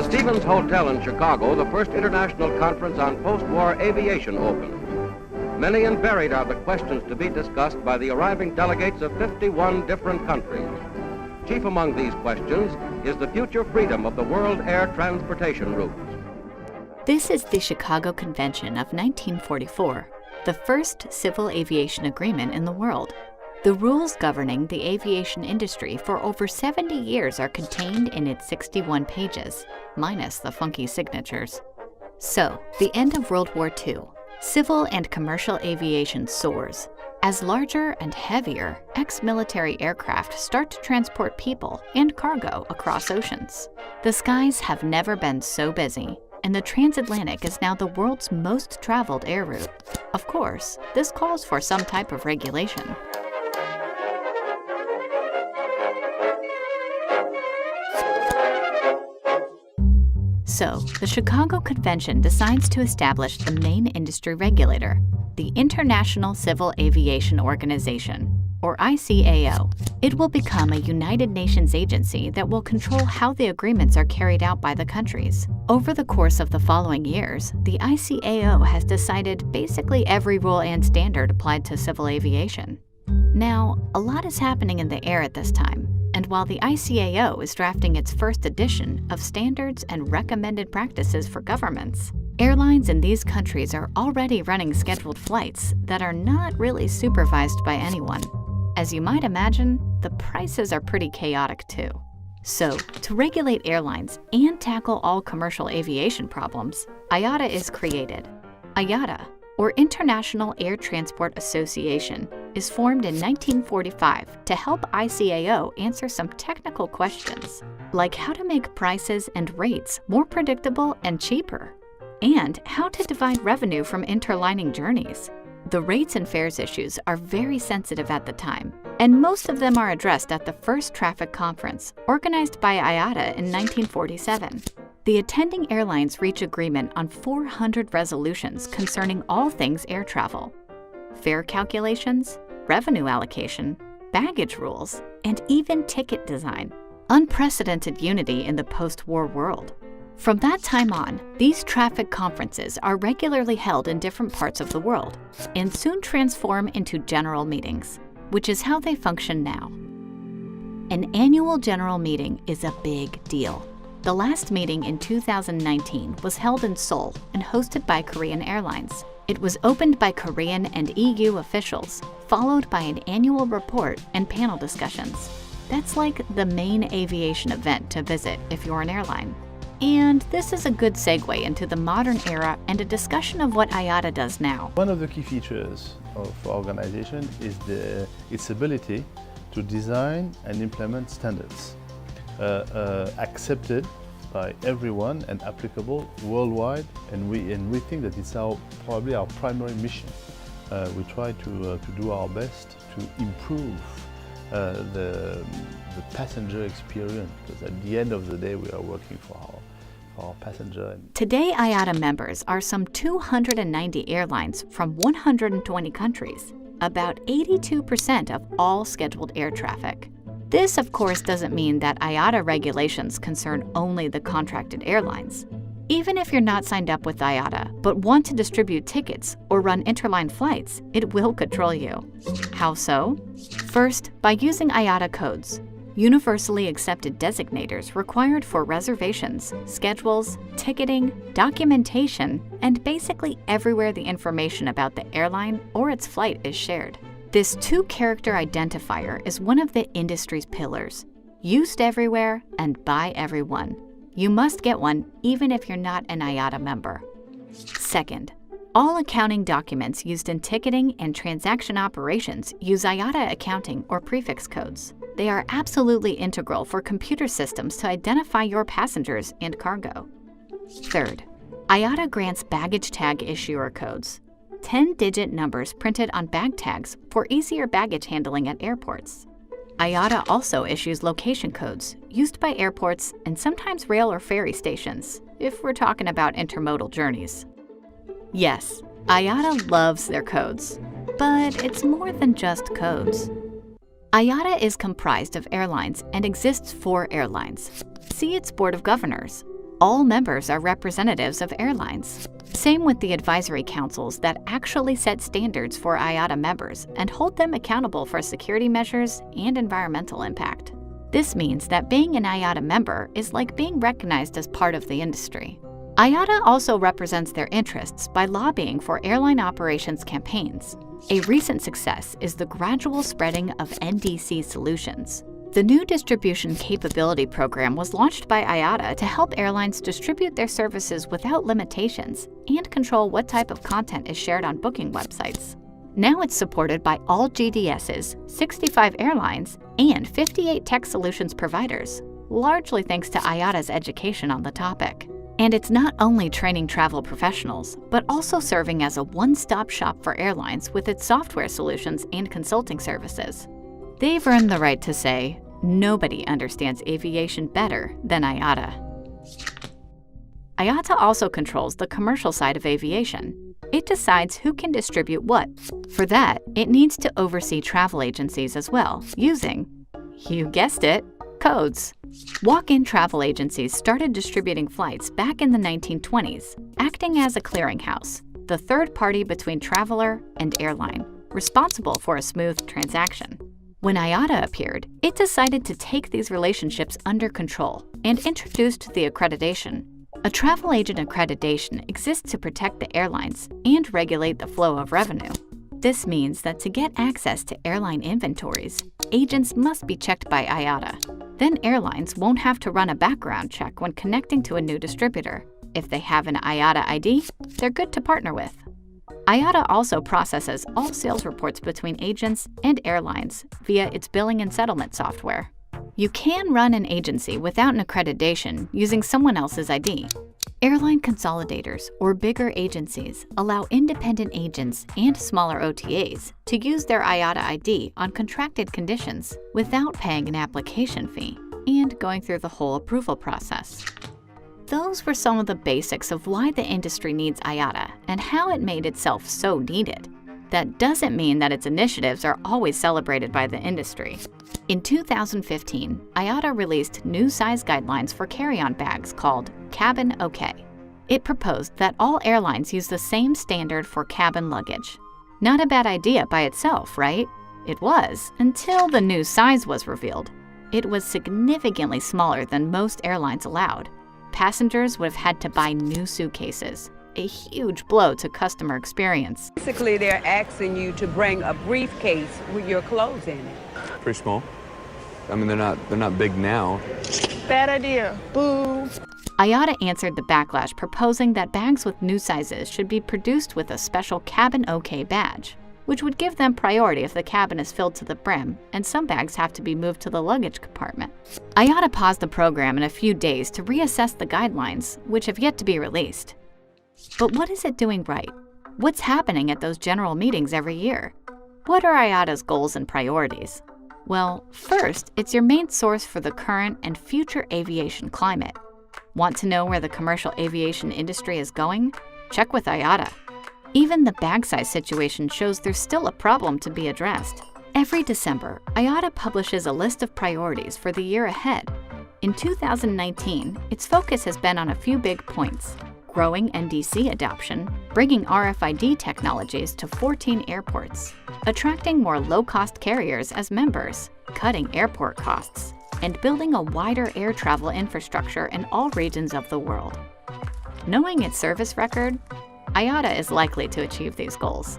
Stevens Hotel in Chicago, the first international conference on post-war aviation opened. Many and varied are the questions to be discussed by the arriving delegates of 51 different countries. Chief among these questions is the future freedom of the world air transportation routes. This is the Chicago Convention of 1944, the first civil aviation agreement in the world. The rules governing the aviation industry for over 70 years are contained in its 61 pages, minus the funky signatures. So, the end of World War II, civil and commercial aviation soars, as larger and heavier ex-military aircraft start to transport people and cargo across oceans. The skies have never been so busy, and the transatlantic is now the world's most traveled air route. Of course, this calls for some type of regulation. So, the Chicago Convention decides to establish the main industry regulator, the International Civil Aviation Organization, or ICAO. It will become a United Nations agency that will control how the agreements are carried out by the countries. Over the course of the following years, the ICAO has decided basically every rule and standard applied to civil aviation. Now, a lot is happening in the air at this time, and while the ICAO is drafting its first edition of standards and recommended practices for governments, airlines in these countries are already running scheduled flights that are not really supervised by anyone. As you might imagine, the prices are pretty chaotic too. So, to regulate airlines and tackle all commercial aviation problems, IATA is created. IATA, or International Air Transport Association, is formed in 1945 to help ICAO answer some technical questions, like how to make prices and rates more predictable and cheaper, and how to divide revenue from interlining journeys. The rates and fares issues are very sensitive at the time, and most of them are addressed at the first traffic conference, organized by IATA in 1947. The attending airlines reach agreement on 400 resolutions concerning all things air travel: fare calculations, revenue allocation, baggage rules, and even ticket design. Unprecedented unity in the post-war world. From that time on, these traffic conferences are regularly held in different parts of the world and soon transform into general meetings, which is how they function now. An annual general meeting is a big deal. The last meeting in 2019 was held in Seoul and hosted by Korean Airlines. It was opened by Korean and EU officials, followed by an annual report and panel discussions. That's like the main aviation event to visit if you're an airline. And this is a good segue into the modern era and a discussion of what IATA does now. One of the key features of our organization is its ability to design and implement standards accepted by everyone and applicable worldwide, and we think that it's probably our primary mission. We try to do our best to improve the passenger experience, because at the end of the day we are working for our passenger. Today, IATA members are some 290 airlines from 120 countries, about 82% of all scheduled air traffic. This, of course, doesn't mean that IATA regulations concern only the contracted airlines. Even if you're not signed up with IATA, but want to distribute tickets or run interline flights, it will control you. How so? First, by using IATA codes, universally accepted designators required for reservations, schedules, ticketing, documentation, and basically everywhere the information about the airline or its flight is shared. This two-character identifier is one of the industry's pillars, used everywhere and by everyone. You must get one even if you're not an IATA member. Second, all accounting documents used in ticketing and transaction operations use IATA accounting or prefix codes. They are absolutely integral for computer systems to identify your passengers and cargo. Third, IATA grants baggage tag issuer codes, 10-digit numbers printed on bag tags for easier baggage handling at airports. IATA also issues location codes used by airports and sometimes rail or ferry stations, if we're talking about intermodal journeys. Yes, IATA loves their codes, but it's more than just codes. IATA is comprised of airlines and exists for airlines. See its Board of Governors. All members are representatives of airlines. Same with the advisory councils that actually set standards for IATA members and hold them accountable for security measures and environmental impact. This means that being an IATA member is like being recognized as part of the industry. IATA also represents their interests by lobbying for airline operations campaigns. A recent success is the gradual spreading of NDC solutions. The new Distribution Capability Program was launched by IATA to help airlines distribute their services without limitations and control what type of content is shared on booking websites. Now it's supported by all GDSs, 65 airlines, and 58 tech solutions providers, largely thanks to IATA's education on the topic. And it's not only training travel professionals, but also serving as a one-stop shop for airlines with its software solutions and consulting services. They've earned the right to say, nobody understands aviation better than IATA. IATA also controls the commercial side of aviation. It decides who can distribute what. For that, it needs to oversee travel agencies as well, using, you guessed it, codes. Walk-in travel agencies started distributing flights back in the 1920s, acting as a clearinghouse, the third party between traveler and airline, responsible for a smooth transaction. When IATA appeared, it decided to take these relationships under control and introduced the accreditation. A travel agent accreditation exists to protect the airlines and regulate the flow of revenue. This means that to get access to airline inventories, agents must be checked by IATA. Then airlines won't have to run a background check when connecting to a new distributor. If they have an IATA ID, they're good to partner with. IATA also processes all sales reports between agents and airlines via its billing and settlement software. You can run an agency without an accreditation using someone else's ID. Airline consolidators or bigger agencies allow independent agents and smaller OTAs to use their IATA ID on contracted conditions without paying an application fee and going through the whole approval process. Those were some of the basics of why the industry needs IATA and how it made itself so needed. That doesn't mean that its initiatives are always celebrated by the industry. In 2015, IATA released new size guidelines for carry-on bags called Cabin OK. It proposed that all airlines use the same standard for cabin luggage. Not a bad idea by itself, right? It was, until the new size was revealed. It was significantly smaller than most airlines allowed. Passengers would have had to buy new suitcases, a huge blow to customer experience. Basically, they're asking you to bring a briefcase with your clothes in it. Pretty small. I mean, they're not big now. Bad idea. Boo. IATA answered the backlash, proposing that bags with new sizes should be produced with a special Cabin OK badge, which would give them priority if the cabin is filled to the brim, and some bags have to be moved to the luggage compartment. IATA paused the program in a few days to reassess the guidelines, which have yet to be released. But what is it doing right? What's happening at those general meetings every year? What are IATA's goals and priorities? Well, first, it's your main source for the current and future aviation climate. Want to know where the commercial aviation industry is going? Check with IATA. Even the bag size situation shows there's still a problem to be addressed. Every December, IATA publishes a list of priorities for the year ahead. In 2019, its focus has been on a few big points: growing NDC adoption, bringing RFID technologies to 14 airports, attracting more low-cost carriers as members, cutting airport costs, and building a wider air travel infrastructure in all regions of the world. Knowing its service record, IATA is likely to achieve these goals.